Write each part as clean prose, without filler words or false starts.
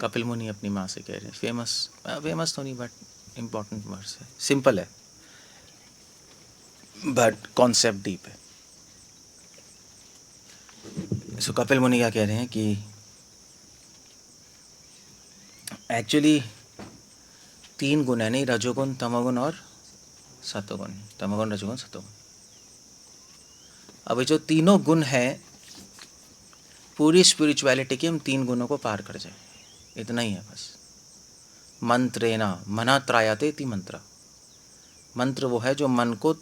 कपिल मुनि अपनी माँ से कह रहे हैं, फेमस तो नहीं बट इम्पोर्टेंट वर्ड्स है, सिंपल है बट कॉन्सेप्ट डीप है। सो कपिल मुनि क्या कह रहे हैं कि एक्चुअली 3 गुण है, नहीं, रजोगुण, तमोगुण और सतोगुण, तमोगुण, रजोगुण, सतोगुण। अब ये जो तीनों गुण है, पूरी स्पिरिचुअलिटी के हम 3 गुणों को पार कर जाए, इतना ही है बस। मंत्रेना मना त्रायते इति मंत्र, मंत्र वो है जो मन को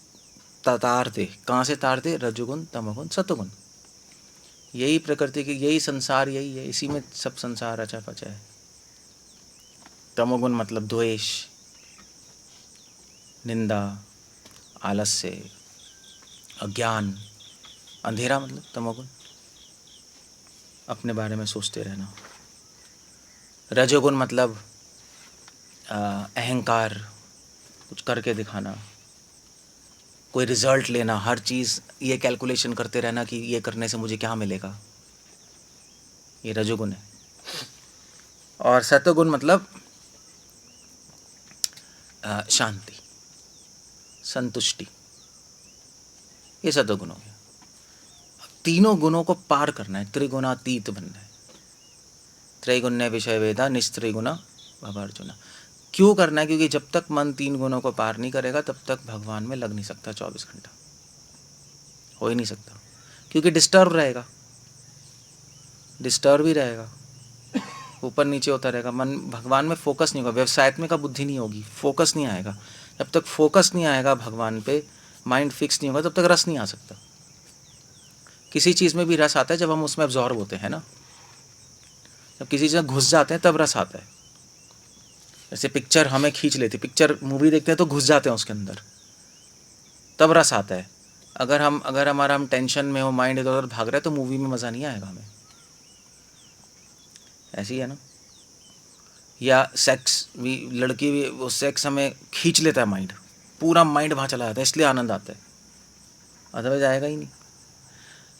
तार दे। कहाँ से तार दे? रजोगुण, तमोगुण, सतोगुण। यही प्रकृति की, यही संसार, यही है, इसी में सब संसार रचा पचा है। तमोगुण मतलब द्वेष, निंदा, आलस्य, अज्ञान, अंधेरा मतलब तमोगुण, अपने बारे में सोचते रहना। रजोगुण मतलब अहंकार, कुछ करके दिखाना, कोई रिजल्ट लेना, हर चीज़ ये कैलकुलेशन करते रहना कि ये करने से मुझे क्या मिलेगा, ये रजोगुण है। और सतोगुण मतलब शांति, संतुष्टि, ये सतोगुण हो गया। तीनों गुणों को पार करना है, त्रिगुणातीत बनना है। त्रैगुण्य विषय वेदा निस्त्रिगुणा भवार्जुना। क्यों करना है? क्योंकि जब तक मन 3 गुणों को पार नहीं करेगा तब तक भगवान में लग नहीं सकता 24 घंटा, हो ही नहीं सकता, क्योंकि डिस्टर्ब रहेगा, डिस्टर्ब ही रहेगा, ऊपर नीचे होता रहेगा, मन भगवान में फोकस नहीं होगा, व्यवसायत्मिक का बुद्धि नहीं होगी, फोकस नहीं आएगा। जब तक फोकस नहीं आएगा भगवान पे, माइंड फिक्स नहीं होगा, तब तक रस नहीं आ सकता। किसी चीज़ में भी रस आता है जब हम उसमें एब्जॉर्ब होते हैं ना, जब किसी चीज़ में घुस जाते हैं तब रस आता है। जैसे पिक्चर हमें खींच लेती, पिक्चर मूवी देखते हैं तो घुस जाते हैं उसके अंदर, तब रस आता है। अगर हम टेंशन में हो, माइंड इधर उधर भाग रहा है, तो मूवी में मज़ा नहीं आएगा हमें। ऐसी है ना। या सेक्स भी, लड़की भी, वो सेक्स हमें खींच लेता है, माइंड, पूरा माइंड वहाँ चला जाता है, इसलिए आनंद आता है, अदरवाइज आएगा ही नहीं।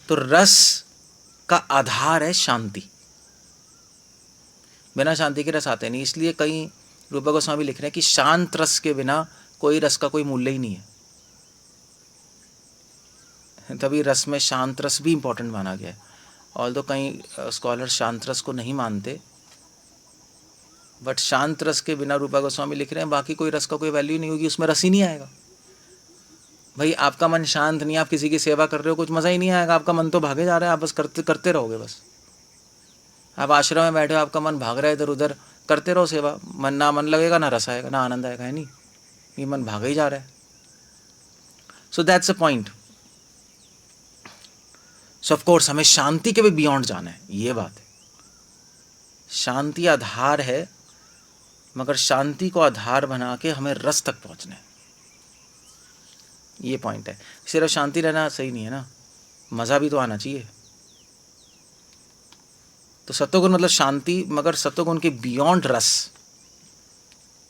तो रस का आधार है शांति, बिना शांति के रस आते नहीं। इसलिए कई रूपा गोस्वामी लिख रहे हैं कि शांत रस के बिना कोई रस का कोई मूल्य ही नहीं है। तभी रस में शांत रस भी इंपॉर्टेंट माना गया है। ऑल्दो कई स्कॉलर शांत रस को नहीं मानते, बट शांत रस के बिना, रूपा गोस्वामी लिख रहे हैं, बाकी कोई रस का कोई वैल्यू नहीं होगी, उसमें रस ही नहीं आएगा। भाई आपका मन शांत नहीं, आप किसी की सेवा कर रहे हो, कुछ मज़ा ही नहीं आएगा, आपका मन तो भागे जा रहा है, आप बस करते करते रहोगे। बस आप आश्रम में बैठे हो, आपका मन भाग रहा है इधर उधर, करते रहो सेवा, ना मन लगेगा, ना रस आएगा, ना आनंद आएगा, है नहीं, ये मन भाग ही जा रहा है। So that's a point. So of course हमें शांति के भी बियॉन्ड जाना है, ये बात है। शांति आधार है, मगर शांति को आधार बना के हमें रस तक पहुंचना है, ये पॉइंट है। सिर्फ शांति रहना सही नहीं है ना, मज़ा भी तो आना चाहिए। तो सत्वगुण मतलब शांति, मगर सत्वगुण के बियॉन्ड रस,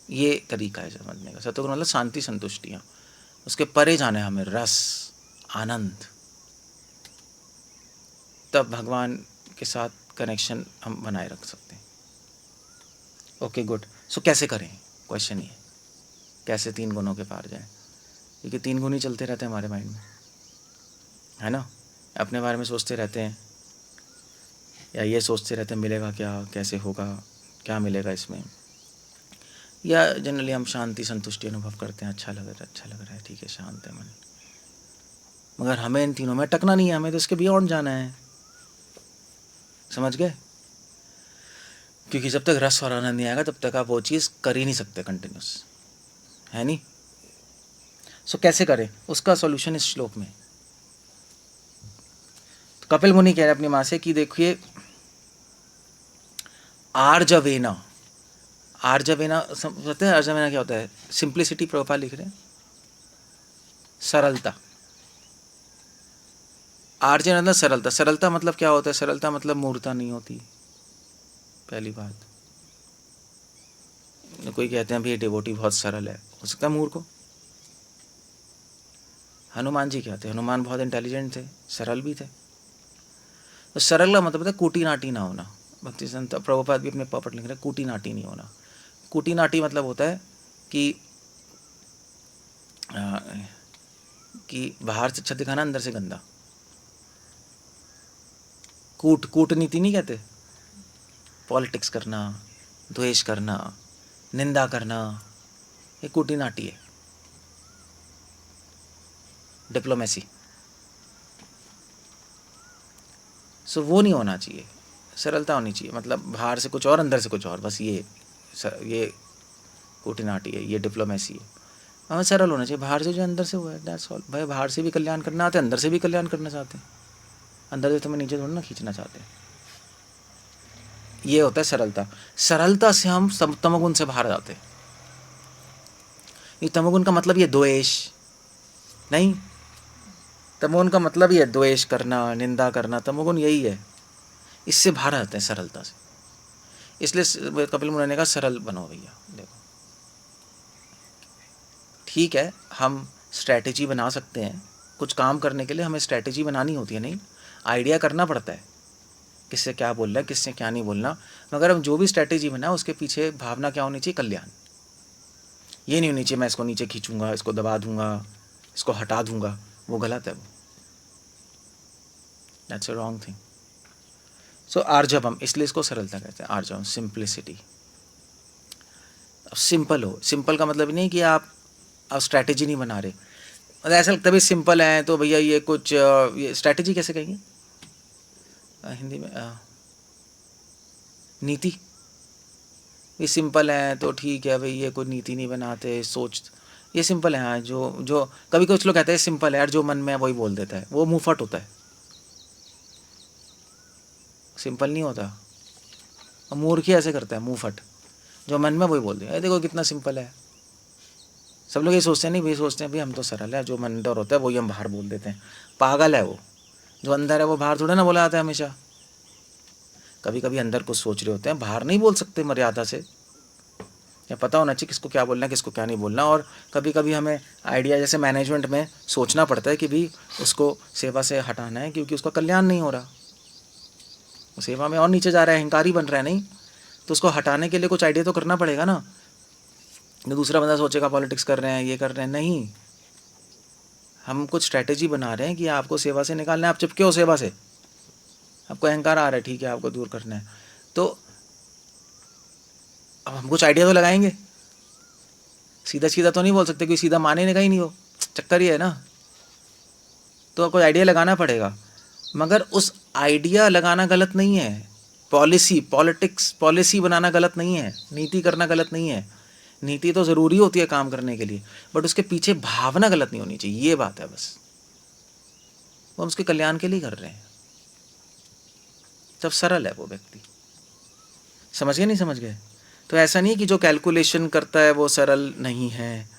ये तरीका है समझने का। सत्वगुण मतलब शांति, संतुष्टियाँ, उसके परे जाना है हमें, रस, आनंद, तब भगवान के साथ कनेक्शन हम बनाए रख सकते हैं। Okay good. सो कैसे करें, क्वेश्चन ये, कैसे 3 गुणों के पार जाएं? क्योंकि 3 गुण ही चलते रहते हैं हमारे माइंड में, है ना। अपने बारे में सोचते रहते हैं, या ये सोचते रहते हैं मिलेगा क्या, कैसे होगा, क्या मिलेगा इसमें, या जनरली हम शांति संतुष्टि अनुभव करते हैं, अच्छा लग रहा है, ठीक है, शांत है मन। मगर हमें इन तीनों में अटकना नहीं है, हमें तो इसके बियॉन्ड जाना है, समझ गए। क्योंकि जब तक रस और आनंद नहीं आएगा तब तक आप वो चीज़ कर ही नहीं सकते कंटिन्यूस, है नहीं। सो कैसे करें, उसका सॉल्यूशन इस श्लोक में। तो कपिल मुनि कह रहे अपनी माँ से कि देखिए, आर्जवेना, आर्जवेना समझते हैं, आर्जवेना क्या होता है? सिंप्लिसिटी, प्रोफाइल लिख रहे हैं, सरलता। आर्जन मतलब सरलता। सरलता मतलब क्या होता है? सरलता मतलब मूर्खता नहीं होती, पहली बात। कोई कहते हैं भाई डिवोटी बहुत सरल है, हो सकता है मूर्ख हो। हनुमान जी क्या थे? हनुमान बहुत इंटेलिजेंट थे, सरल भी थे। तो सरल का मतलब है कोटी नाटी ना होना, भक्ति संत प्रभुपाद भी अपने पॉपट लिख रहे हैं, कूटी नाटी नहीं होना। कूटी नाटी मतलब होता है कि बाहर से अच्छा दिखाना, अंदर से गंदा। कूटनीति नहीं कहते, पॉलिटिक्स करना, द्वेष करना, निंदा करना, ये कूटी नाटी है, डिप्लोमेसी। सो वो नहीं होना चाहिए, सरलता होनी चाहिए। मतलब बाहर से कुछ और, अंदर से कुछ और, बस ये कूटी नाटी है, ये डिप्लोमेसी है। हमें सरल होना चाहिए, बाहर से जो अंदर से हुआ है, दैट्स ऑल। भाई बाहर से भी कल्याण करना आते हैं, अंदर से भी कल्याण करना चाहते हैं, अंदर से तुम्हें नीचे थोड़ा ना खींचना चाहते हैं। ये होता है सरलता। सरलता से हम तमोगुण से बाहर जाते हैं। ये तमोगुण का मतलब ये द्वेष नहीं, तमोगुण का मतलब ये द्वेष करना, निंदा करना, तमोगुण यही है। इससे बाहर आते हैं सरलता से। इसलिए कपिल मुनि ने कहा सरल बनो भैया। देखो ठीक है, हम स्ट्रैटेजी बना सकते हैं, कुछ काम करने के लिए हमें स्ट्रैटेजी बनानी होती है, नहीं आइडिया करना पड़ता है, किससे क्या बोलना है, किससे क्या नहीं बोलना। मगर हम जो भी स्ट्रैटेजी बनाए उसके पीछे भावना क्या होनी चाहिए, कल्याण। ये नहीं होनी चाहिए मैं इसको नीचे खींचूंगा, इसको दबा दूंगा, इसको हटा दूंगा, वो गलत है, वो दैट्स अ रॉन्ग थिंग। सो आर्जवम, इसलिए इसको सरलता कहते हैं, आर्जवम, सिंप्लिसिटी। सिंपल हो, सिंपल का मतलब नहीं कि आप स्ट्रैटेजी नहीं बना रहे। मतलब ऐसा लगता है भाई सिंपल है तो भैया ये कुछ ये स्ट्रैटेजी कैसे कहेंगे हिंदी में, नीति। ये सिंपल है तो ठीक है भाई, ये कोई नीति नहीं बनाते, सोच ये सिंपल है। हाँ, जो कभी कुछ लोग कहते हैं सिंपल है यार, जो मन में है वही बोल देता है, वो मुंहफट होता है, सिंपल नहीं होता। मूर्ख ही ऐसे करता है, मुंहफट, जो मन में वही बोल दिया। देखो कितना सिंपल है। सब लोग ये सोचते हैं, नहीं भाई, सोचते हैं भाई हम तो सरल है, जो मन अंदर होता है वही हम बाहर बोल देते हैं। पागल है वो, जो अंदर है वो बाहर थोड़ा ना बोला जाता है हमेशा। कभी कभी अंदर कुछ सोच रहे होते हैं, बाहर नहीं बोल सकते मर्यादा से, या पता होना चाहिए किसको क्या बोलना है, किसको क्या नहीं बोलना। और कभी कभी हमें आइडिया, जैसे मैनेजमेंट में सोचना पड़ता है कि भाई उसको सेवा से हटाना है क्योंकि उसका कल्याण नहीं हो रहा, वो सेवा में और नीचे जा रहा है, अहंकारी बन रहा है, नहीं तो उसको हटाने के लिए कुछ आइडिया तो करना पड़ेगा ना। दूसरा बंदा सोचेगा पॉलिटिक्स कर रहे हैं, ये कर रहे हैं, नहीं, हम कुछ स्ट्रैटेजी बना रहे हैं कि आपको सेवा से निकालना है। आप चिपके हो सेवा से, आपको अहंकार आ रहा है, ठीक है, आपको दूर करना है, तो अब हम कुछ आइडिया तो लगाएंगे। सीधा सीधा तो नहीं बोल सकते, कोई सीधा माने का ही नहीं हो, चक्कर ही है ना। तो कोई आइडिया लगाना पड़ेगा, मगर उस आइडिया लगाना गलत नहीं है। पॉलिसी बनाना गलत नहीं है, नीति करना गलत नहीं है। नीति तो ज़रूरी होती है काम करने के लिए, बट उसके पीछे भावना गलत नहीं होनी चाहिए, ये बात है बस। वो हम उसके कल्याण के लिए कर रहे हैं, तब सरल है वो व्यक्ति। समझ गए, नहीं समझ गए? तो ऐसा नहीं है कि जो कैलकुलेशन करता है वो सरल नहीं है,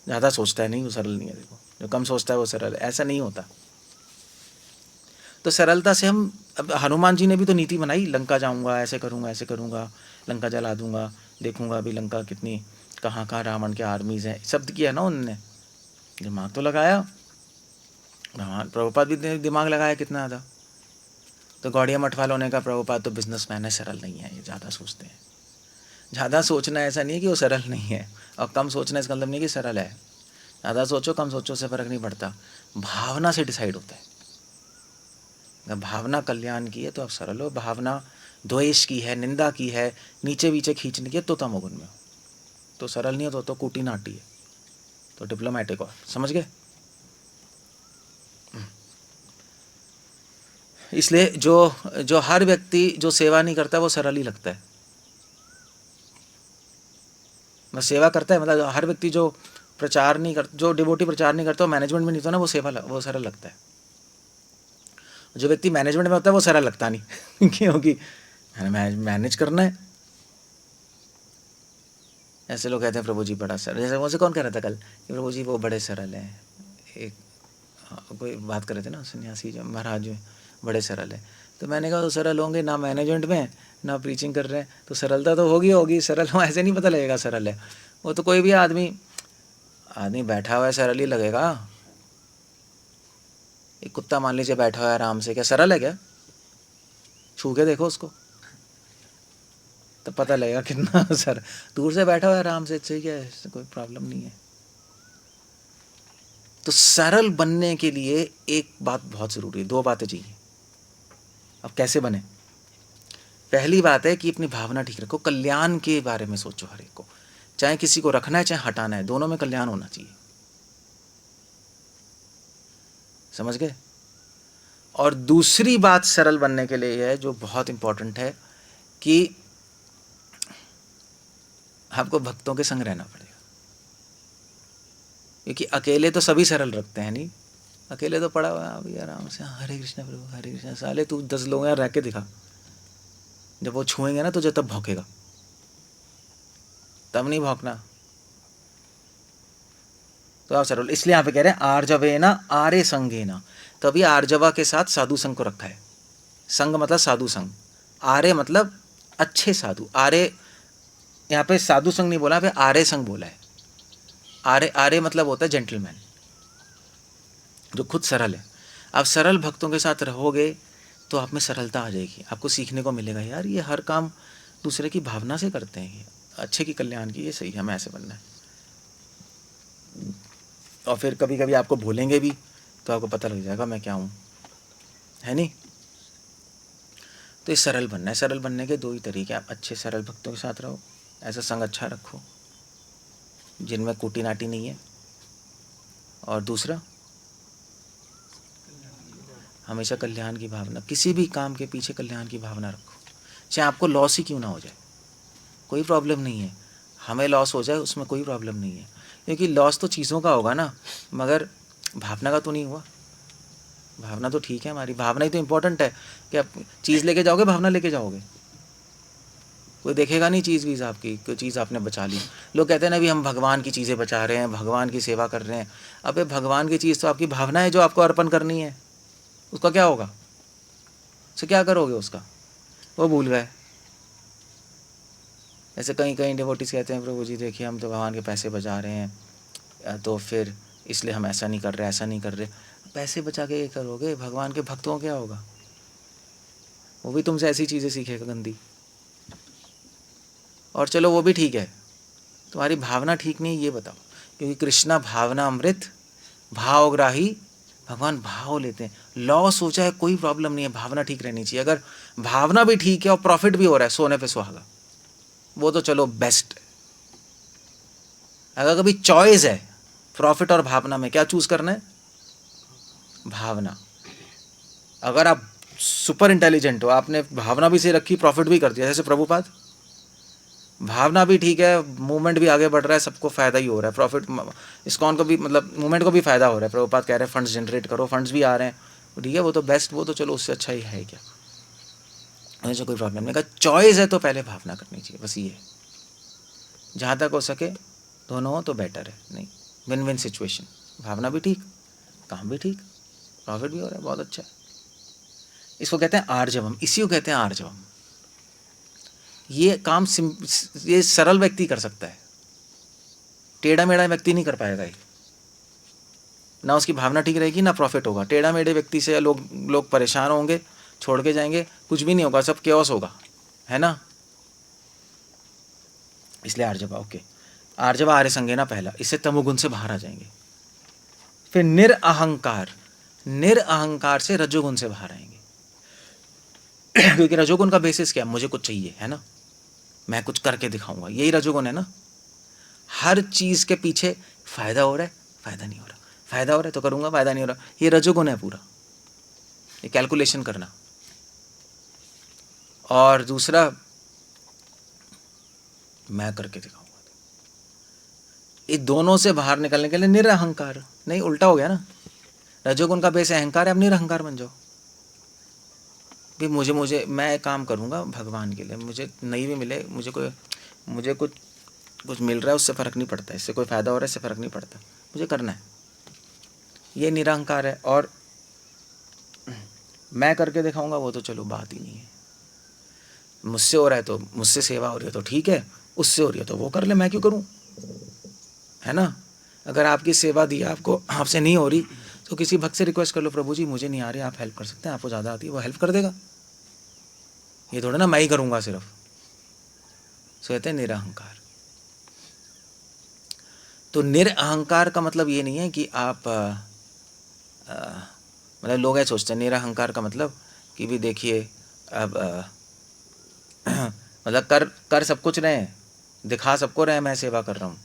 ज़्यादा सोचता है नहीं वो सरल नहीं है। देखो, जो कम सोचता है वो सरल है, ऐसा नहीं होता। तो सरलता से हम, अब हनुमान जी ने भी तो नीति बनाई, लंका जाऊंगा, ऐसे करूंगा, लंका जला दूंगा, देखूंगा अभी लंका कितनी, कहाँ कहाँ रावण के आर्मीज़ हैं, शब्द किया ना उन्होंने, दिमाग तो लगाया। भगवान प्रभुपाद भी दिमाग लगाया कितना ज़्यादा। तो गौड़िया मठ वालों ने कहा प्रभुपाद तो बिजनेसमैन है, सरल नहीं है, ये ज़्यादा सोचते हैं। ज़्यादा सोचना ऐसा नहीं है कि वो सरल नहीं है, और कम सोचना इसका मतलब नहीं कि सरल है। ज़्यादा सोचो कम सोचो से फ़र्क नहीं पड़ता, भावना से डिसाइड होता है। अगर भावना कल्याण की है तो आप सरल हो, भावना द्वेष की है, निंदा की है, नीचे नीचे खींचने की है, तो तमोगुण में हो, तो सरल नहीं हो, तो कूटी नाटी है, तो डिप्लोमेटिक हो। समझ गए? इसलिए जो हर व्यक्ति जो सेवा नहीं करता वो सरल ही लगता है। मैं सेवा करता है मतलब हर व्यक्ति जो प्रचार नहीं कर, जो डिवोटी प्रचार नहीं करता, वो मैनेजमेंट में नहीं तो ना, वो सरल लगता है। जो व्यक्ति मैनेजमेंट में होता है वो सरल लगता नहीं क्योंकि मैनेज करना है। ऐसे लोग कहते हैं प्रभु जी बड़ा सरल, जैसे मुझे कौन कह रहा था कल कि प्रभु जी वो बड़े सरल हैं। एक कोई बात कर रहे थे ना, सन्यासी जो महाराज जो बड़े सरल है। तो मैंने कहा तो सरल होंगे ना मैनेजमेंट में ना प्रीचिंग कर रहे हैं, तो सरलता तो होगी। सरल हो ऐसे नहीं पता लगेगा सरल है। वो तो कोई भी आदमी बैठा हुआ है सरल ही लगेगा। एक कुत्ता मान लीजिए बैठा हुआ है आराम से, क्या सरल है क्या? छू के देखो उसको, तो पता लगेगा कितना सर दूर से बैठा हुआ है आराम से, ठीक है, इससे कोई प्रॉब्लम नहीं है। तो सरल बनने के लिए एक बात बहुत ज़रूरी है, दो बातें चाहिए। अब कैसे बने? पहली बात है कि अपनी भावना ठीक रखो, कल्याण के बारे में सोचो हर एक को, चाहे किसी को रखना है चाहे हटाना है, दोनों में कल्याण होना चाहिए। समझ गए? और दूसरी बात सरल बनने के लिए है जो बहुत इंपॉर्टेंट है कि आपको भक्तों के संग रहना पड़ेगा, क्योंकि अकेले तो सभी सरल रखते हैं, नहीं, अकेले तो पड़ा हुआ है अभी आराम से, हरे कृष्णा प्रभु हरे कृष्णा। साले तू 10 लोग यहाँ रह के दिखा, जब वो छुएंगे ना तुझे तब भौंकेगा, तब नहीं भौंकना। तो आप सरल, इसलिए यहाँ पे कह रहे हैं आर्जवे ना आर्य संगे ना। तो अभी आर्जवा के साथ साधु संघ को रखा है। संघ मतलब साधु संघ, आर्य मतलब अच्छे साधु। आर्य यहाँ पे साधु संघ नहीं बोला, यहाँ पे आर्य संघ बोला है। आर्य, आर्य मतलब होता है जेंटलमैन, जो खुद सरल है। आप सरल भक्तों के साथ रहोगे तो आप में सरलता आ जाएगी, आपको सीखने को मिलेगा, यार ये हर काम दूसरे की भावना से करते हैं, अच्छे की कल्याण की, ये सही है, हमें ऐसे बनना है। और फिर कभी कभी आपको भूलेंगे भी तो आपको पता लग जाएगा मैं क्या हूँ, है नहीं? तो ये सरल बनना है। सरल बनने के दो ही तरीके, आप अच्छे सरल भक्तों के साथ रहो, ऐसा संग अच्छा रखो जिनमें कूटी नाटी नहीं है, और दूसरा हमेशा कल्याण की भावना, किसी भी काम के पीछे कल्याण की भावना रखो, चाहे आपको लॉस ही क्यों ना हो जाए, कोई प्रॉब्लम नहीं है। हमें लॉस हो जाए उसमें कोई प्रॉब्लम नहीं है, क्योंकि लॉस तो चीज़ों का होगा ना, मगर भावना का तो नहीं हुआ। भावना तो ठीक है, हमारी भावना ही तो इम्पोर्टेंट है कि आप चीज़ लेके जाओगे, भावना लेके जाओगे, कोई देखेगा नहीं चीज़ वीज़ आपकी, कोई चीज़ आपने बचा ली। लोग कहते हैं ना भी हम भगवान की चीज़ें बचा रहे हैं, भगवान की सेवा कर रहे हैं। अबे भगवान की चीज़ तो आपकी भावना है जो आपको अर्पण करनी है, उसका क्या होगा? उससे क्या करोगे उसका? वो भूल गए। ऐसे कहीं कहीं डिवोटीज कहते हैं प्रभु जी देखिए हम तो भगवान के पैसे बचा रहे हैं, तो फिर इसलिए हम ऐसा नहीं कर रहे, ऐसा नहीं कर रहे। पैसे बचा के ये करोगे, भगवान के भक्तों क्या होगा? वो भी तुमसे ऐसी चीज़ें सीखेगा गंदी। और चलो वो भी ठीक है, तुम्हारी भावना ठीक नहीं है ये बताओ, क्योंकि कृष्णा भावना अमृत भावग्राही, भगवान भाव लेते हैं। लॉस हो जाए कोई प्रॉब्लम नहीं है, भावना ठीक रहनी चाहिए। अगर भावना भी ठीक है और प्रॉफिट भी हो रहा है, सोने पे सुहागा, वो तो चलो बेस्ट। अगर कभी चॉइस है प्रॉफिट और भावना में, क्या चूज करना है? भावना। अगर आप सुपर इंटेलिजेंट हो, आपने भावना भी सही रखी, प्रॉफिट भी कर दिया, जैसे प्रभुपाद, भावना भी ठीक है, मूवमेंट भी आगे बढ़ रहा है, सबको फायदा ही हो रहा है, प्रॉफिट इस्कॉन को भी, मतलब मूवमेंट को भी फायदा हो रहा है। प्रभुपाद कह रहे हैं फंड्स जनरेट करो, फंड्स भी आ रहे हैं, ठीक है, वो तो बेस्ट, वो तो चलो उससे अच्छा ही है क्या, ऐसा कोई प्रॉब्लम नहीं। अगर चॉइस है तो पहले भावना करनी चाहिए, बस ये जहाँ तक हो सके दोनों हो तो बेटर है, नहीं विन विन सिचुएशन, भावना भी ठीक, काम भी ठीक, प्रॉफिट भी हो रहा है, बहुत अच्छा है। इसको कहते हैं आर्जवम, इसी को कहते हैं आर्जवम। ये काम ये सरल व्यक्ति कर सकता है, टेढ़ा मेढ़ा व्यक्ति नहीं कर पाएगा ये, ना उसकी भावना ठीक रहेगी ना प्रॉफिट होगा। टेढ़ा मेढ़े व्यक्ति से लोग परेशान होंगे, छोड़ के जाएंगे, कुछ भी नहीं होगा, सब केओस होगा, है ना। इसलिए आर्जवा, ओके, आर्जवा आर्य संज्ञा पहला, इससे तमोगुण से बाहर आ जाएंगे। फिर निरअहंकार, निरअहंकार से रजोगुण से बाहर आएंगे। क्योंकि रजोगुण का बेसिस क्या है? मुझे कुछ चाहिए, है ना, मैं कुछ करके दिखाऊंगा, यही रजोगुण है ना। हर चीज के पीछे फायदा हो रहा है, फायदा नहीं हो रहा, फायदा हो रहा है तो करूंगा, फायदा नहीं हो रहा, ये रजोगुण है पूरा, ये कैलकुलेशन करना। और दूसरा मैं करके दिखाऊंगा। ये दोनों से बाहर निकलने के लिए निरअहंकार, नहीं उल्टा हो गया ना, रजोगुण का बेस अहंकार है, अब निरअहंकार बन जाओ भी मुझे मैं काम करूंगा भगवान के लिए, मुझे नहीं भी मिले, मुझे कुछ मिल रहा है उससे फ़र्क नहीं पड़ता, इससे कोई फ़ायदा हो रहा है इससे फ़र्क नहीं पड़ता, मुझे करना है, ये निरअहंकार है। और मैं करके दिखाऊंगा वो तो चलो बात ही नहीं है, मुझसे हो रहा है तो मुझसे सेवा हो रही है तो ठीक है, उससे हो रही है तो वो कर ले, मैं क्यों करूं, है ना। अगर आपकी सेवा दी आपको, आपसे नहीं हो रही तो किसी भक्त से रिक्वेस्ट कर लो, प्रभु जी मुझे नहीं आ रही, आप हेल्प कर सकते हैं, आपको ज़्यादा आती है, वो हेल्प कर देगा। ये थोड़ा ना मैं ही करूँगा सिर्फ, उसको कहते हैं निरहंकार। तो निरअहंकार का मतलब ये नहीं है कि आप मतलब लोग ऐसे सोचते हैं निरअहंकार का मतलब कि भी देखिए अब मतलब कर सब कुछ रहे हैं, दिखा सबको रहे हैं मैं सेवा कर रहा हूँ,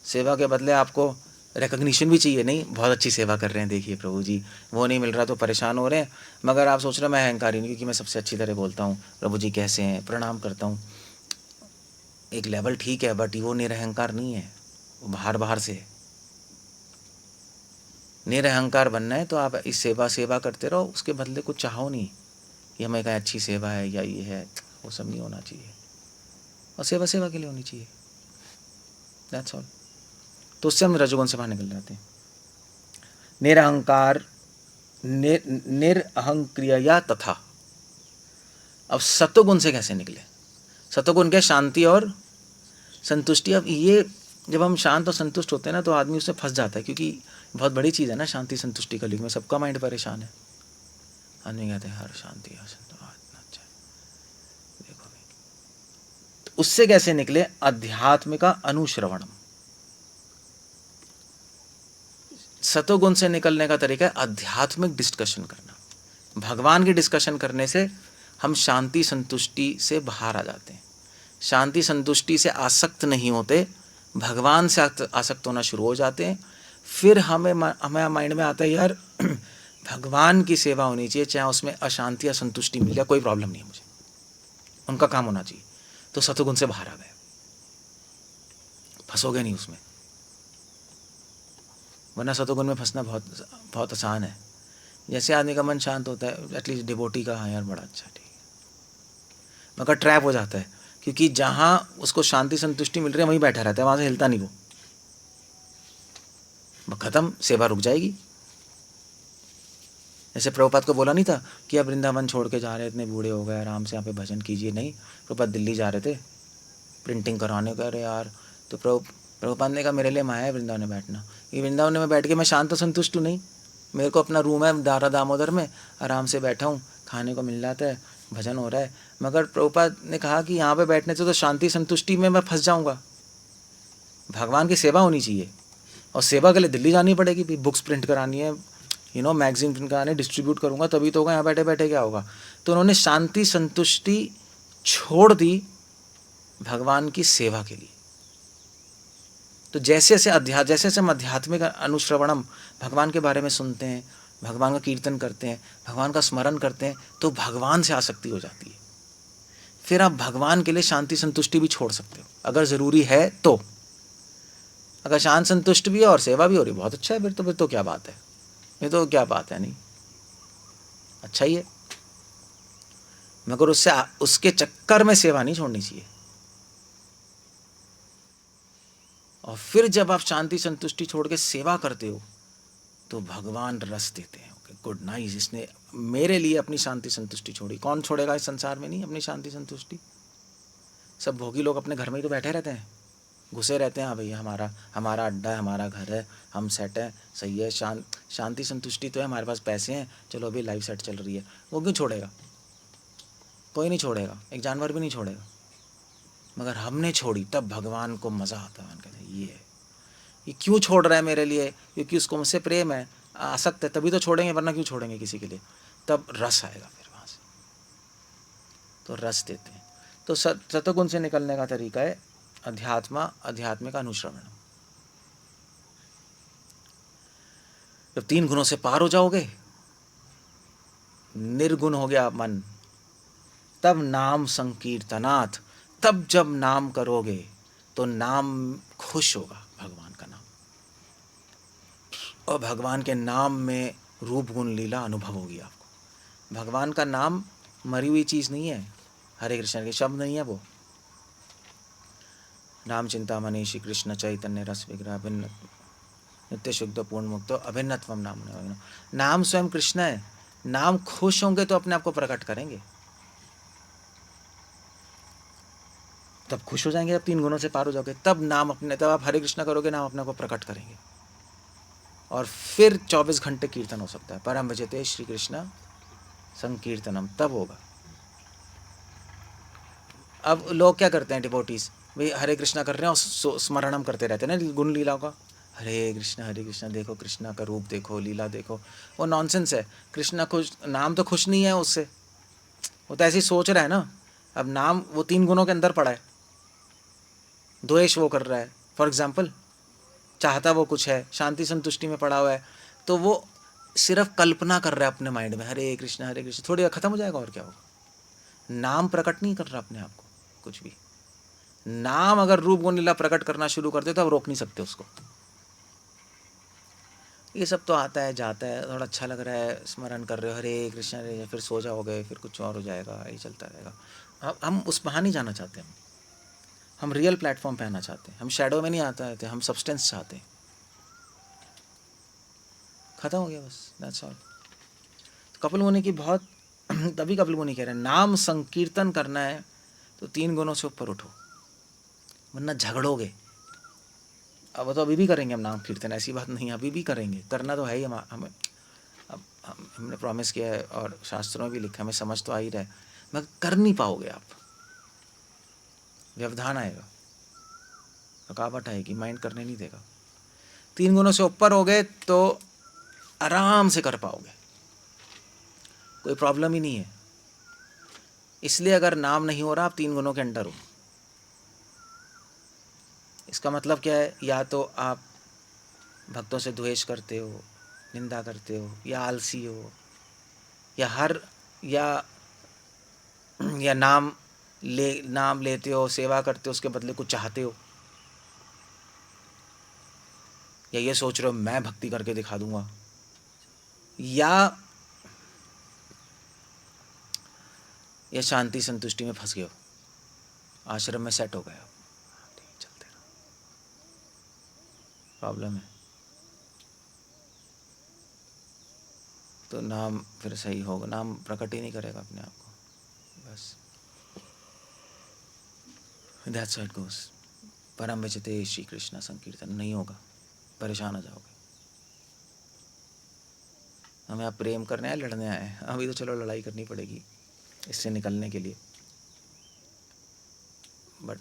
सेवा के बदले आपको रिकग्निशन भी चाहिए, नहीं बहुत अच्छी सेवा कर रहे हैं देखिए प्रभु जी, वो नहीं मिल रहा तो परेशान हो रहे हैं, मगर आप सोच रहे हैं मैं अहंकारी नहीं क्योंकि मैं सबसे अच्छी तरह बोलता हूँ, प्रभु जी कैसे हैं, प्रणाम करता हूँ। एक लेवल ठीक है, बट वो निरअहकार नहीं है, वो बाहर बाहर से है। निरअहकार बनना है तो आप इस सेवा करते रहो, उसके बदले कुछ चाहो नहीं कि हमें कहीं अच्छी सेवा है या ये है, वो सब नहीं होना चाहिए, और सेवा के लिए होनी चाहिए, दैट्स ऑल। तो उससे हम रजोगुण से बाहर निकल जाते हैं। निरअहकार निरअहंक्रिया तथा। अब सतोगुण से कैसे निकले? सतोगुण क्या? शांति और संतुष्टि। अब ये जब हम शांत और संतुष्ट होते हैं ना तो आदमी उसमें फंस जाता है, क्योंकि बहुत बड़ी चीज़ है ना शांति संतुष्टि का युग में, सबका माइंड परेशान है। आदमी कहते हैं हर शांति अच्छा है, देखो भाई तो उससे कैसे निकले? अध्यात्म का अनुश्रवणम। सतोगुण से निकलने का तरीका है आध्यात्मिक डिस्कशन करना। भगवान की डिस्कशन करने से हम शांति संतुष्टि से बाहर आ जाते हैं, शांति संतुष्टि से आसक्त नहीं होते, भगवान से आसक्त होना शुरू हो जाते हैं। फिर हमें माइंड में आता है यार भगवान की सेवा होनी चाहिए, चाहे उसमें अशांति या संतुष्टि मिल जाए कोई प्रॉब्लम नहीं है, मुझे उनका काम होना चाहिए। तो सतोगुण से बाहर आ गए, फंसोगे नहीं उसमें, वरना सतोगुण में फंसना बहुत आसान है। जैसे आदमी का मन शांत होता है, एटलीस्ट डिवोटी का, हाँ यार बड़ा अच्छा ठीक है, मगर ट्रैप हो जाता है, क्योंकि जहाँ उसको शांति संतुष्टि मिल रही है वहीं बैठा रहता है, वहाँ से हिलता नहीं, वो खत्म, सेवा रुक जाएगी। जैसे प्रभुपाद को बोला नहीं था कि अब वृंदावन छोड़ के जा रहे, इतने बूढ़े हो गए, आराम से यहाँ पे भजन कीजिए। नहीं, प्रभुपाद दिल्ली जा रहे थे प्रिंटिंग कराने का, अरे यार, तो प्रभुपाद ने कहा मेरे लिए माया है वृंदावन में बैठना, ये वृंदावन में बैठ के मैं शांत संतुष्ट हूँ नहीं, मेरे को अपना रूम है दारा दामोदर में, आराम से बैठा हूँ, खाने को मिल जाता है, भजन हो रहा है। मगर प्रभुपाद ने कहा कि यहाँ पे बैठने से तो शांति संतुष्टि में मैं फंस जाऊँगा, भगवान की सेवा होनी चाहिए, और सेवा के लिए दिल्ली जानी पड़ेगी, भी बुक्स प्रिंट करानी है, मैगजीन प्रिंट करानी, डिस्ट्रीब्यूट करूँगा तभी तो होगा, यहाँ बैठे बैठे क्या होगा। तो उन्होंने शांति संतुष्टि छोड़ दी भगवान की सेवा के लिए। तो जैसे जैसे हम आध्यात्मिक अनुश्रवणम, भगवान के बारे में सुनते हैं, भगवान का कीर्तन करते हैं, भगवान का स्मरण करते हैं, तो भगवान से आसक्ति हो जाती है। फिर आप भगवान के लिए शांति संतुष्टि भी छोड़ सकते हो अगर ज़रूरी है तो। अगर शांत संतुष्ट भी है और सेवा भी हो रही, बहुत अच्छा है, फिर तो क्या बात है, ये तो क्या बात है, नहीं अच्छा ही है, मगर उसके चक्कर में सेवा नहीं छोड़नी चाहिए। और फिर जब आप शांति संतुष्टि छोड़ के सेवा करते हो तो भगवान रस देते हैं। ओके गुड नाइस, इसने मेरे लिए अपनी शांति संतुष्टि छोड़ी। कौन छोड़ेगा इस संसार में नहीं अपनी शांति संतुष्टि? सब भोगी लोग अपने घर में ही तो बैठे रहते हैं, घुसे रहते हैं, हाँ भैया हमारा अड्डा है, हमारा घर है, हम सेट है, सही है, शांति संतुष्टि तो है, हमारे पास पैसे हैं, चलो अभी लाइफ सेट चल रही है। वो क्यों छोड़ेगा? कोई नहीं छोड़ेगा, एक जानवर भी नहीं छोड़ेगा। मगर हमने छोड़ी तब भगवान को मज़ा आता है, कहते हैं ये क्यों छोड़ रहा है मेरे लिए, क्योंकि उसको मुझसे प्रेम है, आसक्त है, तभी तो छोड़ेंगे, वरना क्यों छोड़ेंगे किसी के लिए। तब रस आएगा फिर वहाँ से, तो रस देते हैं। तो सतोगुण से निकलने का तरीका है अध्यात्म का अनुश्रवण। जब 3 गुणों से पार हो जाओगे, निर्गुण हो गया मन, तब नाम संकीर्तनाथ, तब जब नाम करोगे तो नाम खुश होगा, भगवान का नाम, और भगवान के नाम में रूप गुण लीला अनुभव होगी आपको। भगवान का नाम मरी हुई चीज़ नहीं है, हरे कृष्ण के शब्द नहीं है वो। नाम चिंतामणि श्री कृष्ण चैतन्य रस विग्रह भिन्न नित्य शुद्ध पूर्ण मुक्त अभिन्नत्वम नाम। नाम स्वयं कृष्ण है, नाम खुश होंगे तो अपने आप को प्रकट करेंगे, तब खुश हो जाएंगे। जब 3 गुणों से पार हो जाओगे तब आप हरे कृष्ण करोगे, नाम अपने को प्रकट करेंगे, और फिर 24 घंटे कीर्तन हो सकता है। परम भजते श्री कृष्ण संकीर्तनम, तब होगा। अब लोग क्या करते हैं डिवोटीज, भाई हरे कृष्णा कर रहे हैं और स्मरणम करते रहते हैं ना गुण लीलाओं का, हरे कृष्णा देखो कृष्णा का रूप देखो, लीला देखो। वो नॉनसेंस है। कृष्णा खुश, नाम तो खुश नहीं है उससे, वो तो ऐसे ही सोच रहा है ना। अब नाम वो 3 गुणों के अंदर पड़ा है, द्वेष वो कर रहा है फॉर एग्जाम्पल, चाहता वो कुछ है, शांति संतुष्टि में पड़ा हुआ है, तो वो सिर्फ कल्पना कर रहा है अपने माइंड में, हरे कृष्णा थोड़ी देर खत्म हो जाएगा और क्या होगा। नाम प्रकट नहीं कर रहा अपने आप को कुछ भी। नाम अगर रूप गुण लीला प्रकट करना शुरू कर दे तो आप रोक नहीं सकते उसको। ये सब तो आता है जाता है, थोड़ा अच्छा लग रहा है, स्मरण कर रहे हो हरे कृष्णा, फिर सो जाओगे, फिर कुछ और हो जाएगा, ये चलता रहेगा। हम उस वहाँ नहीं जाना चाहते, हम रियल प्लेटफॉर्म पे आना चाहते हैं, हम शैडो में नहीं आता थे, हम सब्सटेंस चाहते हैं। खत्म हो गया बस, दैट्स ऑल। कपिल मुनि की बहुत तभी कपिल मुनि कह रहे हैं नाम संकीर्तन करना है तो 3 गुणों से ऊपर उठो, वरना झगड़ोगे। अब तो अभी भी करेंगे हम नाम कीर्तन, ऐसी बात नहीं है, अभी भी करेंगे, करना तो है ही हमें। अब हमने प्रॉमिस किया है और शास्त्रों में भी लिखा है, हमें समझ तो आ ही रहा है, मगर कर नहीं पाओगे आप, व्यवधान आएगा, रुकावट आएगी, माइंड करने नहीं देगा। 3 गुणों से ऊपर हो गए तो आराम से कर पाओगे, कोई प्रॉब्लम ही नहीं है। इसलिए अगर नाम नहीं हो रहा, आप 3 गुणों के अंडर हो। इसका मतलब क्या है, या तो आप भक्तों से द्वेष करते हो, निंदा करते हो, या आलसी हो, या या नाम लेते हो, सेवा करते हो, उसके बदले कुछ चाहते हो, या ये सोच रहे हो मैं भक्ति करके दिखा दूंगा, या शांति संतुष्टि में फंस गए हो, आश्रम में सेट हो गए हो, चलते रहो, प्रॉब्लम है। तो नाम फिर सही होगा, नाम प्रकट ही नहीं करेगा अपने आप को, बस दैट्स हाउ इट गोस। परम भजते श्री कृष्ण संकीर्तन नहीं होगा, परेशान हो जाओगे। हमें आप प्रेम करने आए, लड़ने आए, अभी तो चलो लड़ाई करनी पड़ेगी इससे निकलने के लिए, बट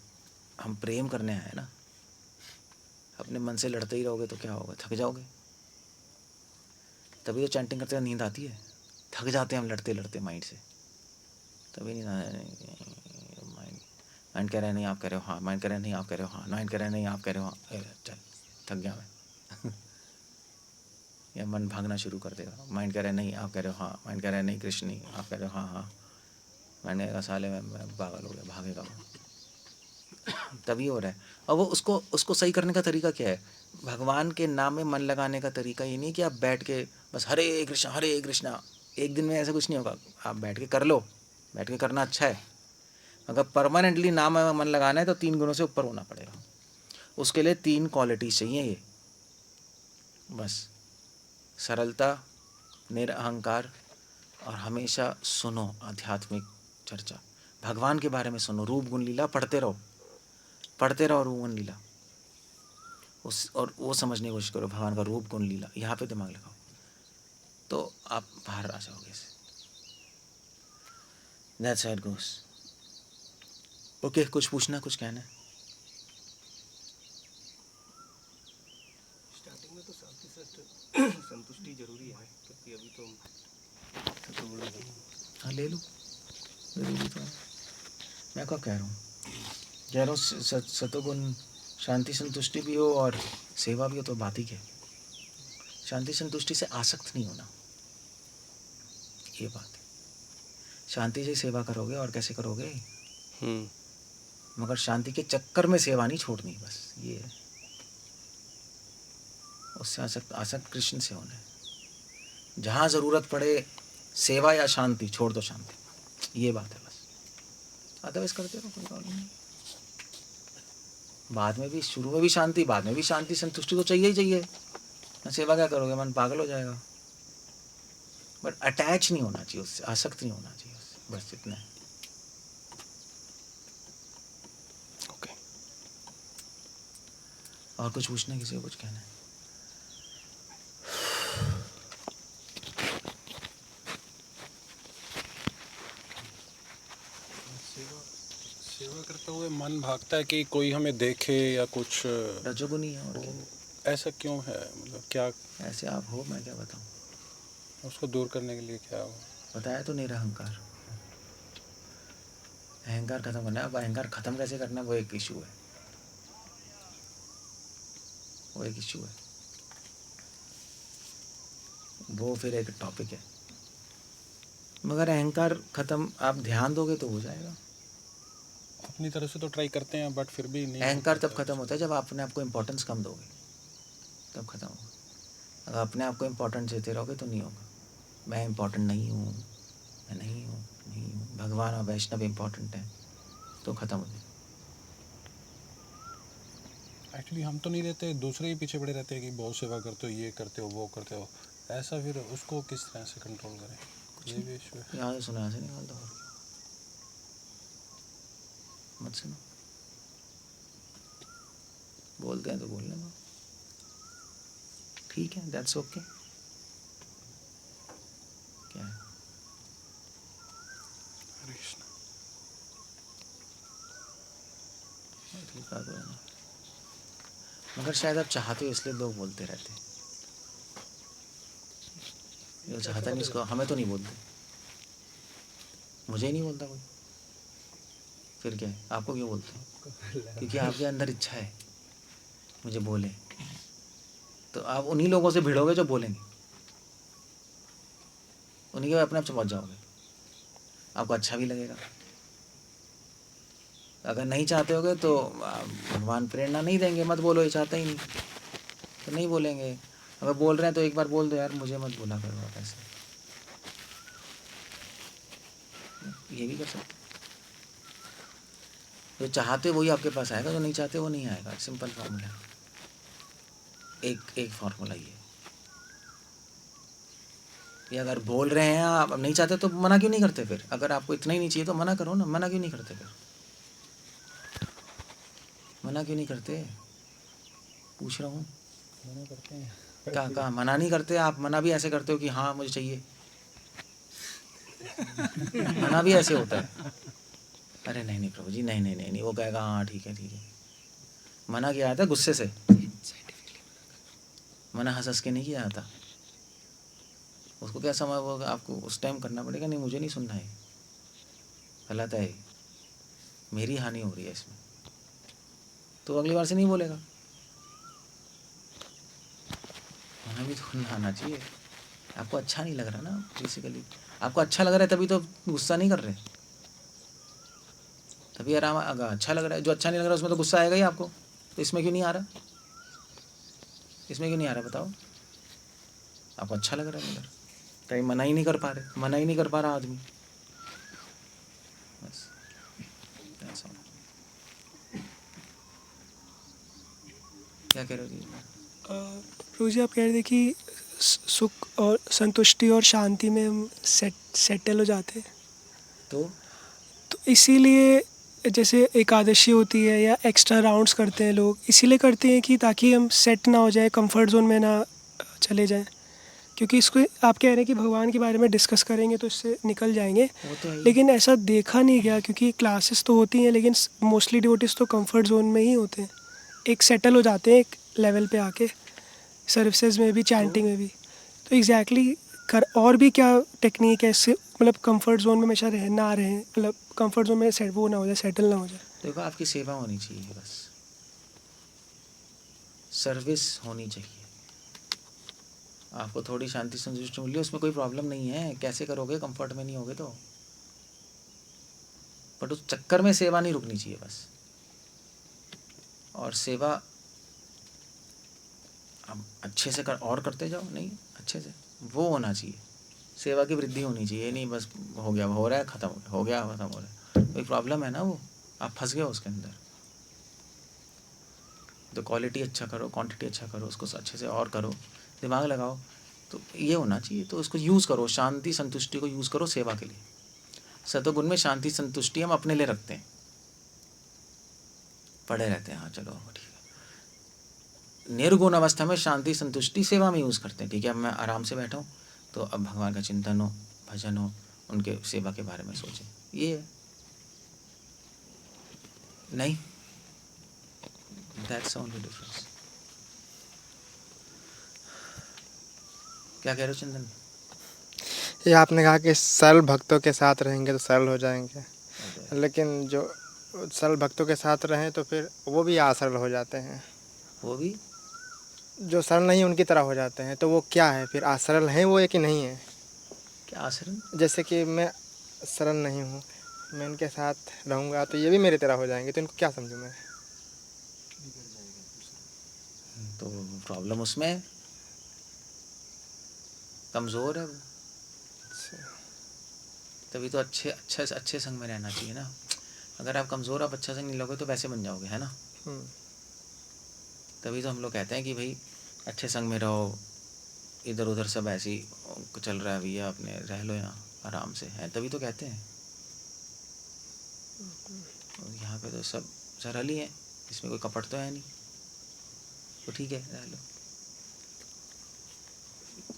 हम प्रेम करने आए ना। अपने मन से लड़ते ही रहोगे तो क्या होगा, थक जाओगे। तभी तो चैंटिंग करते हुए नींद आती है, थक जाते हैं हम लड़ते लड़ते माइंड से, तभी नहीं। माइंड कह रहे हैं नहीं आप कह रहे हो हाँ, माइंड कह रहे हैं नहीं आप कह रहे हो हाँ, माइंड कह रहे हैं नहीं आप कह रहे हो हाँ, चल थक गया मैं या मन भागना शुरू कर देगा। माइंड कह रहे हैं नहीं आप कह रहे हो हाँ, माइंड कह रहे हैं नहीं कृष्ण नहीं आप कह रहे हो हाँ हाँ, मैंने कहा साले मैं पागल हो गया, भागेगा वो। तभी हो रहा है। और वो उसको सही करने का तरीका क्या है, भगवान के नाम में मन लगाने का तरीका ये नहीं कि आप बैठ के बस हरे कृष्णा, एक दिन में ऐसा कुछ नहीं होगा। आप बैठ के कर लो, बैठ के करना अच्छा है, अगर परमानेंटली नाम में मन लगाना है तो 3 गुणों से ऊपर होना पड़ेगा। उसके लिए 3 क्वालिटीज चाहिए, ये बस सरलता, निरअहंकार, और हमेशा सुनो आध्यात्मिक चर्चा, भगवान के बारे में सुनो, रूप गुण लीला पढ़ते रहो रूप गुण लीला, उस और वो समझने की कोशिश करो भगवान का रूप गुण लीला, यहाँ पे दिमाग लगाओ तो आप बाहर आ जाओगे इससे। That's how it goes. Okay, कुछ पूछना, कुछ कहना है? स्टार्टिंग में तो संतुष्टि जरूरी है, क्योंकि अभी तो हाँ ले लो, जरूरी तो है। मैं क्या कह रहा हूँ सतोगुण शांति संतुष्टि भी हो और सेवा भी हो तो बात ही क्या। शांति संतुष्टि से आसक्त नहीं होना, ये बात है। शांति से सेवा करोगे और कैसे करोगे, मगर शांति के चक्कर में सेवा नहीं छोड़नी, बस ये है। उससे आसक्त कृष्ण से होना है। जहाँ ज़रूरत पड़े सेवा या शांति, छोड़ दो शांति, ये बात है बस। अदरवाइज करते रहो, कोई प्रॉब्लम नहीं। बाद में भी, शुरू में भी शांति, बाद में भी शांति संतुष्टि तो चाहिए ही चाहिए ना। सेवा क्या करोगे, मन पागल हो जाएगा। बट अटैच नहीं होना चाहिए उससे, आसक्त नहीं होना चाहिए उससे, बस इतना है। ओके, और कुछ पूछना है, किसी को कुछ कहना है? सेवा मन भागता है कि कोई हमें देखे या कुछ, रजोगुनी है और क्या। ऐसा क्यों है, मतलब क्या ऐसे आप हो, मैं क्या बताऊँ। उसको दूर करने के लिए क्या हो? बताया तो निरहंकार, अहंकार खत्म करना है। अब अहंकार खत्म कैसे करना है वो एक इशू है, वो एक इशू है, वो फिर एक टॉपिक है। मगर अहंकार खत्म आप ध्यान दोगे तो हो जाएगा। अपनी तरफ से तो ट्राई करते हैं बट फिर भी नहीं हो अहंकार तब पाता खत्म होता है जब आप अपने आप को इम्पोर्टेंस कम दोगे, तब खत्म होगा। अगर अपने आप को इम्पोर्टेंस देते रहोगे तो नहीं होगा। मैं इम्पोर्टेंट नहीं हूँ, मैं नहीं हूँ, नहीं हूँ, भगवान और वैष्णव इम्पोर्टेंट है, तो ख़त्म हो जाए। एक्चुअली हम तो नहीं रहते, दूसरे ही पीछे पड़े रहते हैं कि बहुत सेवा करते हो, ये करते हो, वो करते हो, ऐसा फिर उसको किस तरह से कंट्रोल करें, ये भी इशू है। यहाँ से सुनो, यहाँ से निकाल दो, और मत सुनो। बोलते हैं तो बोलने दो, ठीक है, दैट्स ओके। क्या है, हरे कृष्ण। ठीक बात है ना। मगर शायद आप चाहते हो इसलिए लोग बोलते रहते हैं। जो चाहता नहीं उसको, हमें तो नहीं बोलते, मुझे ही नहीं बोलता कोई, फिर क्या है, आपको क्यों बोलते हैं? क्योंकि आपके अंदर इच्छा है मुझे बोले, तो आप उन्हीं लोगों से भिड़ोगे जो बोलेंगे, उन्हीं के अपने आप से पहुँच जाओगे, आपको अच्छा भी लगेगा। अगर नहीं चाहते होगे तो भगवान प्रेरणा नहीं देंगे, मत बोलो, ये चाहता ही नहीं तो नहीं बोलेंगे। अगर बोल रहे हैं तो एक बार बोल दो, यार मुझे मत बोला करो आप ऐसे, ये भी कर सकते। जो चाहते वही आपके पास आएगा, जो नहीं चाहते वो नहीं आएगा। सिंपल फार्मूला, एक फार्मूला ये अगर बोल रहे हैं आप नहीं चाहते तो मना क्यों नहीं करते फिर? अगर आपको इतना ही नहीं चाहिए तो मना करो ना, मना क्यों नहीं करते फिर? मना क्यों नहीं करते, पूछ रहा हूँ। मना करते हैं, कहाँ मना नहीं करते आप? मना भी ऐसे करते हो कि हाँ मुझे चाहिए, मना भी ऐसे होता है। अरे नहीं नहीं प्रभु जी, नहीं नहीं नहीं नहीं, वो कहेगा हाँ ठीक है ठीक है। मना किया था गुस्से से, मना हंस हंस के नहीं किया था। उसको क्या समझ, वो आपको उस टाइम करना पड़ेगा, नहीं मुझे नहीं सुनना है, गलत है, मेरी हानि हो रही है इसमें, तो अगली बार से नहीं बोलेगा। मना भी तो आना चाहिए। आपको अच्छा नहीं लग रहा ना, बेसिकली आपको अच्छा लग रहा है तभी तो गुस्सा नहीं कर रहे, तभी आराम। अगर अच्छा लग रहा है, जो अच्छा नहीं लग रहा है उसमें तो गुस्सा आएगा ही आपको, तो इसमें क्यों नहीं आ रहा? इसमें क्यों नहीं आ रहा बताओ? आपको अच्छा लग रहा है मगर कहीं मना ही नहीं कर पा रहे, मना ही नहीं कर पा रहा आदमी, बस ऐसा। क्या कह रहे हो जी? प्रभु जी, आप कह रहे थे कि सुख और संतुष्टि और शांति में हम सेटल हो जाते हैं, तो इसीलिए जैसे एकादशी होती है या एक्स्ट्रा राउंड्स करते हैं लोग, इसीलिए करते हैं कि ताकि हम सेट ना हो जाए, कंफर्ट जोन में ना चले जाएं। क्योंकि इसको आप कह रहे हैं कि भगवान के बारे में डिस्कस करेंगे तो इससे निकल जाएंगे, वो तो है ही। लेकिन ऐसा देखा नहीं गया, क्योंकि क्लासेस तो होती हैं लेकिन मोस्टली डिवोटीज तो कंफर्ट जोन में ही होते हैं, एक सेटल हो जाते हैं एक लेवल पे आके, सर्विसेज में भी, चैंटिंग में भी। तो एग्जैक्टली कर और भी क्या टेक्निक है इससे, मतलब कंफर्ट जोन में हमेशा रहे ना रहे, मतलब कंफर्ट जोन में सेट वो ना हो जाए, सेटल ना हो जाए। देखो आपकी सेवा होनी चाहिए, बस सर्विस होनी चाहिए। आपको थोड़ी शांति संतुष्टि मिली, उसमें कोई प्रॉब्लम नहीं है, कैसे करोगे, कंफर्ट में नहीं होगे तो। बट उस चक्कर में सेवा नहीं रुकनी चाहिए बस। और सेवा आप अच्छे से कर और करते जाओ, नहीं अच्छे से वो होना चाहिए, सेवा की वृद्धि होनी चाहिए, नहीं बस हो गया, हो रहा है, ख़त्म हो गया, ख़त्म हो रहा है, कोई प्रॉब्लम है ना, वो आप फंस गए उसके अंदर। तो क्वालिटी अच्छा करो, क्वांटिटी अच्छा करो, उसको अच्छे से और करो, दिमाग लगाओ, तो ये होना चाहिए। तो उसको यूज़ करो, शांति संतुष्टि को यूज़ करो सेवा के लिए। सतोगुण में शांति संतुष्टि हम अपने लिए रखते हैं, पड़े रहते हैं, हाँ चलो ठीक है। निर्गुण अवस्था में शांति संतुष्टि सेवा में यूज़ करते हैं, ठीक है, अब मैं आराम से बैठा हूँ तो अब भगवान का चिंतन हो, भजन हो, उनके सेवा के बारे में सोचें, ये है। नहीं, दैट्स ओनली डिफरेंस. क्या कह रहे हो चंदन? ये आपने कहा कि सरल भक्तों के साथ रहेंगे तो सरल हो जाएंगे, लेकिन जो सरल भक्तों के साथ रहें तो फिर वो भी असरल हो जाते हैं. वो भी जो सरल नहीं उनकी तरह हो जाते हैं, तो वो क्या है फिर, असरल हैं वो, है कि नहीं है? क्या आचरण? जैसे कि मैं सरल नहीं हूँ, मैं इनके साथ रहूँगा तो ये भी मेरी तरह हो जाएंगे, तो इनको क्या समझूँ मैं? तो प्रॉब्लम उसमें है, कमज़ोर है वो. तभी तो अच्छे संग में रहना चाहिए ना. अगर आप कमज़ोर, आप अच्छा संग नहीं लोगे तो वैसे बन जाओगे, है ना. तभी तो हम लोग कहते हैं कि भाई अच्छे संग में रहो. इधर उधर सब ऐसे ही चल रहा है भैया, अपने रह लो यहाँ आराम से, है तभी तो कहते हैं. और यहाँ पे तो सब सरल ही है, इसमें कोई कपट तो है नहीं, तो ठीक है रह लो.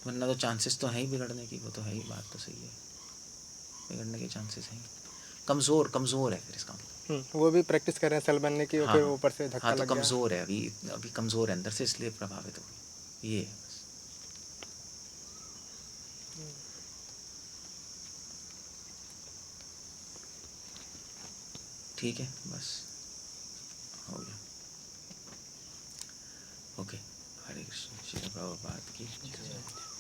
वरना तो चांसेस तो हैं ही बिगड़ने की, वो तो है ही, बात तो सही है, बिगड़ने के चांसेस हैं. कमज़ोर है फिर इसका मतलब. वो भी प्रैक्टिस कर रहे हैं सरल बनने की, और हाँ फिर हाँ ऊपर से धक्का हाँ, तो लग गया. कमज़ोर है अभी कमज़ोर है अंदर से, इसलिए प्रभावित हो गई, ये है बस. ठीक है, बस हो गया. ओके. हरे कृष्ण. श्रील प्रभुपाद की.